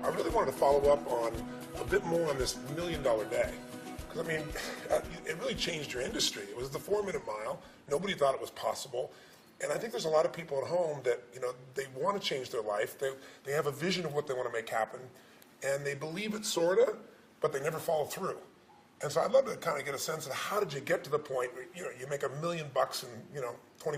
I really wanted to follow up on a bit more on this $1 million day. Because, I mean, it really changed your industry. It was the 4-minute mile. Nobody thought it was possible. And I think there's a lot of people at home that, you know, they want to change their life. They have a vision of what they want to make happen. And they believe it, sort of, but they never follow through. And so I'd love to kind of get a sense of how did you get to the point where, you know, you make $1 million in, you know,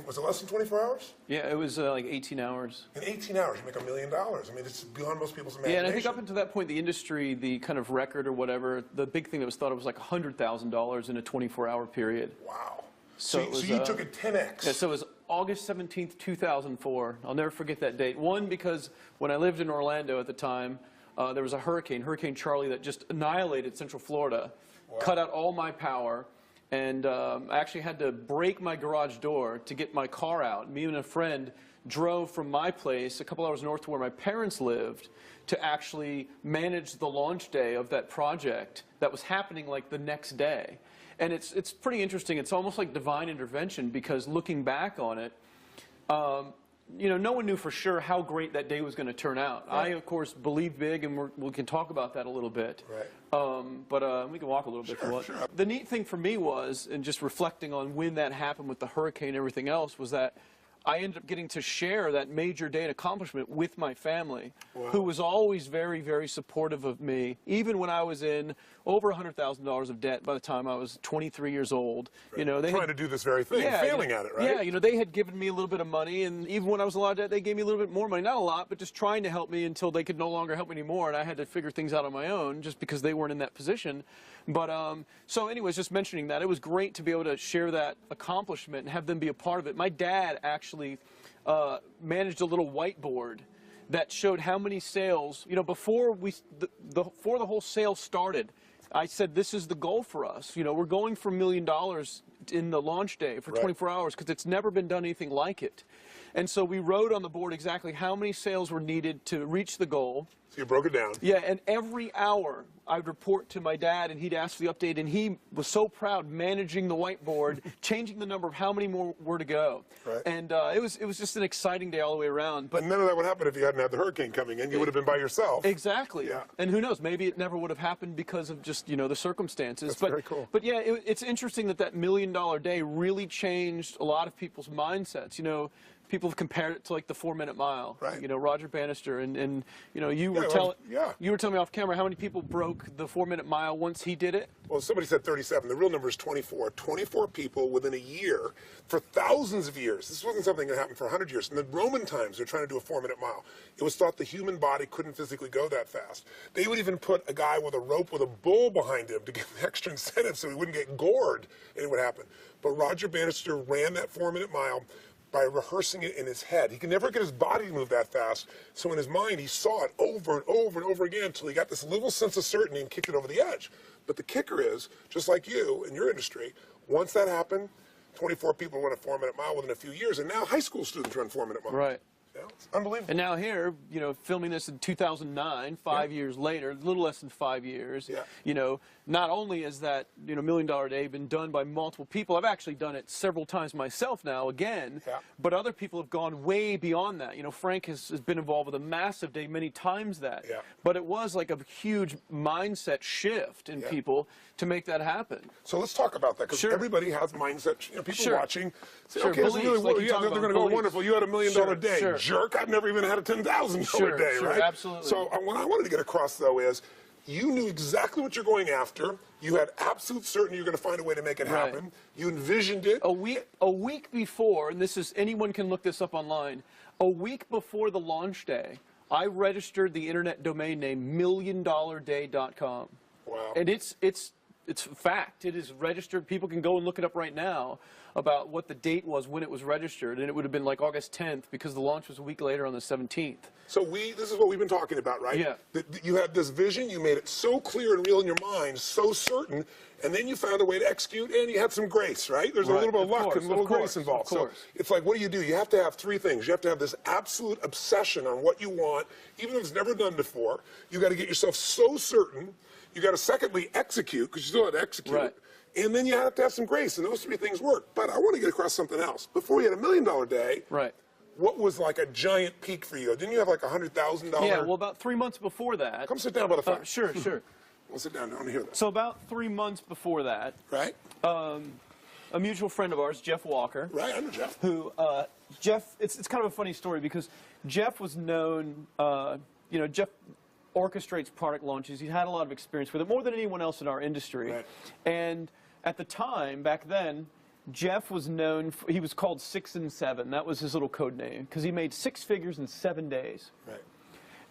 was it less than 24 hours? Yeah, it was like 18 hours. In 18 hours, you make $1 million. I mean, it's beyond most people's imagination. Yeah, and I think up until that point, the industry, the kind of record or whatever, the big thing that was thought of was like $100,000 in a 24-hour period. Wow. So you took it 10x. Yeah, so it was August 17th, 2004. I'll never forget that date. One, because when I lived in Orlando at the time, there was a hurricane, Hurricane Charlie, that just annihilated Central Florida, cut out all my power. And I actually had to break my garage door to get my car out. Me and a friend drove from my place a couple hours north to where my parents lived to actually manage the launch day of that project that was happening like the next day. And it's pretty interesting. It's almost like divine intervention, because looking back on it, you know, no one knew for sure how great that day was going to turn out. Right. I, of course, believe big, and we can talk about that a little bit. Right. But we can walk a little bit. Sure, sure. The neat thing for me was, and just reflecting on when that happened with the hurricane and everything else, was that I ended up getting to share that major day and accomplishment with my family, who was always very, very supportive of me, even when I was in over $100,000 of debt by the time I was 23 years old. Right. You know, they trying to do this very thing, failing at it, right? Yeah, you know, they had given me a little bit of money, and even when I was in a lot of debt, they gave me a little bit more money. Not a lot, but just trying to help me until they could no longer help me anymore, and I had to figure things out on my own just because they weren't in that position. But so anyways, just mentioning that, it was great to be able to share that accomplishment and have them be a part of it. My dad actually managed a little whiteboard that showed how many sales, you know, before before the whole sale started. I said, this is the goal for us. You know, we're going for $1 million in the launch day for 24 hours, because it's never been done anything like it. And so we wrote on the board exactly how many sales were needed to reach the goal. So you broke it down. Yeah, and every hour I'd report to my dad, and he'd ask for the update, and he was so proud managing the whiteboard, changing the number of how many more were to go. Right. And it was just an exciting day all the way around. But and none of that would happen if you hadn't had the hurricane coming in. You would have been by yourself. Exactly. Yeah. And who knows, maybe it never would have happened because of just, you know, the circumstances. That's very cool. But yeah, it's interesting that that $1 million day really changed a lot of people's mindsets. You know, people have compared it to like the 4-minute mile. Right. You know, Roger Bannister, and you know, you were telling me off camera how many people broke the 4-minute mile once he did it. Well, somebody said 37. The real number is 24. 24 people within a year for thousands of years. This wasn't something that happened for 100 years. In the Roman times, they're trying to do a 4-minute mile. It was thought the human body couldn't physically go that fast. They would even put a guy with a rope with a bull behind him to give him extra incentive so he wouldn't get gored, and it would happen. But Roger Bannister ran that 4-minute mile by rehearsing it in his head. He could never get his body to move that fast, so in his mind he saw it over and over and over again until he got this little sense of certainty and kicked it over the edge. But the kicker is, just like you in your industry, once that happened, 24 people run a 4-minute mile within a few years, and now high school students run 4-minute miles. Right. Yeah, it's unbelievable. And now here, you know, filming this in 2009, 5 years later, a little less than 5 years, you know, not only is that, you know, $1 million day been done by multiple people, I've actually done it several times myself now, again, but other people have gone way beyond that. You know, Frank has been involved with a massive day, many times that. But it was like a huge mindset shift in people to make that happen. So let's talk about that, because everybody has mindset. You know, people watching say, okay, beliefs, it's really, like they're going to go, wonderful, you had $1 million day. Jerk, I've never even had a $10,000 day, right? Absolutely. So what I wanted to get across, though, is you knew exactly what you're going after. You had absolute certainty you're going to find a way to make it happen. You envisioned it. A week before, and this is, anyone can look this up online, a week before the launch day, I registered the internet domain name milliondollarday.com. Wow. And it's fact. It is registered. People can go and look it up right now about what the date was when it was registered, and it would have been like August 10th, because the launch was a week later on the 17th. So this is what we've been talking about, right? Yeah. You had this vision, you made it so clear and real in your mind, so certain, and then you found a way to execute, and you had some grace, right? There's a little bit of luck and a little grace involved. So it's like, what do? You have to have three things. You have to have this absolute obsession on what you want, even if it's never done before. You got to get yourself so certain. You got to secondly execute, because you still have to execute. Right. And then you have to have some grace, and those three things work. But I want to get across something else. Before you had $1 million day, what was like a giant peak for you? Didn't you have like $100,000? Yeah, well, about 3 months before that. Come sit down by the fire. Sure, sure. We'll sit down. I want to hear that. So about 3 months before that, Right? a mutual friend of ours, Jeff Walker, Right, I know Jeff. who, Jeff, it's kind of a funny story because Jeff was known, Jeff orchestrates product launches. He had a lot of experience with it, more than anyone else in our industry. Right. And at the time, back then, Jeff was known, he was called 6 and 7. That was his little code name, because he made 6 figures in 7 days. Right.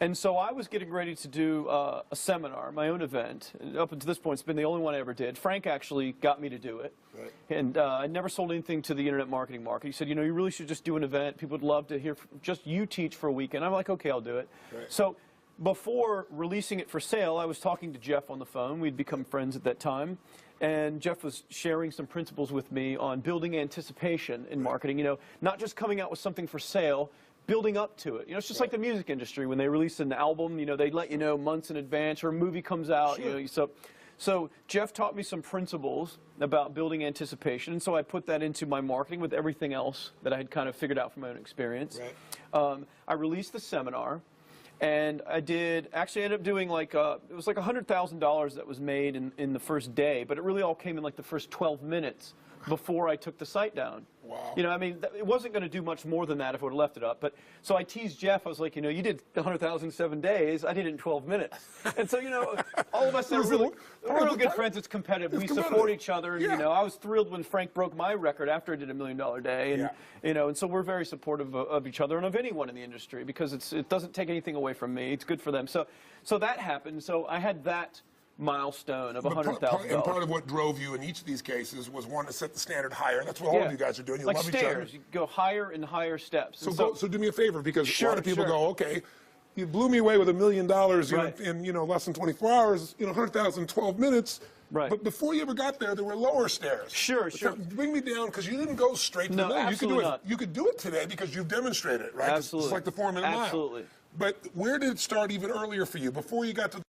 And so I was getting ready to do a seminar, my own event. And up until this point, it's been the only one I ever did. Frank actually got me to do it. Right. And I never sold anything to the internet marketing market. He said, you really should just do an event. People would love to hear just you teach for a weekend. I'm like, okay, I'll do it. Right. So before releasing it for sale, I was talking to Jeff on the phone. We'd become friends at that time. And Jeff was sharing some principles with me on building anticipation in marketing. Not just coming out with something for sale, building up to it. It's just like the music industry. When they release an album, they let you know months in advance, or a movie comes out. Sure. So Jeff taught me some principles about building anticipation, and so I put that into my marketing with everything else that I had kind of figured out from my own experience. Right. I released the seminar, and I ended up doing it was like $100,000 that was made in the first day, but it really all came in like the first 12 minutes before I took the site down. Wow. It wasn't going to do much more than that if I would have left it up. But so I teased Jeff. I was like, you did 100,000 in 7 days. I did it in 12 minutes. And so, all of us are really good friends. It's competitive. We support each other. And, Yeah. I was thrilled when Frank broke my record after I did $1 million day. And, and so we're very supportive of each other and of anyone in the industry because it doesn't take anything away from me. It's good for them. So that happened. So I had that milestone of $100,000. And part of what drove you in each of these cases was one to set the standard higher. That's what all of you guys are doing. You like love stairs. each other. You go higher and higher steps. So do me a favor, because a lot of people Sure. go, okay, you blew me away with $1 million Right. in less than 24 hours, 100,000 in 12 minutes. Right. But before you ever got there were lower stairs. Sure. Bring me down, because you didn't go straight to No, the middle. absolutely not. You could do it today because you've demonstrated it, right? Absolutely. It's like the 4-minute mile. Absolutely. But where did it start even earlier for you? Before you got to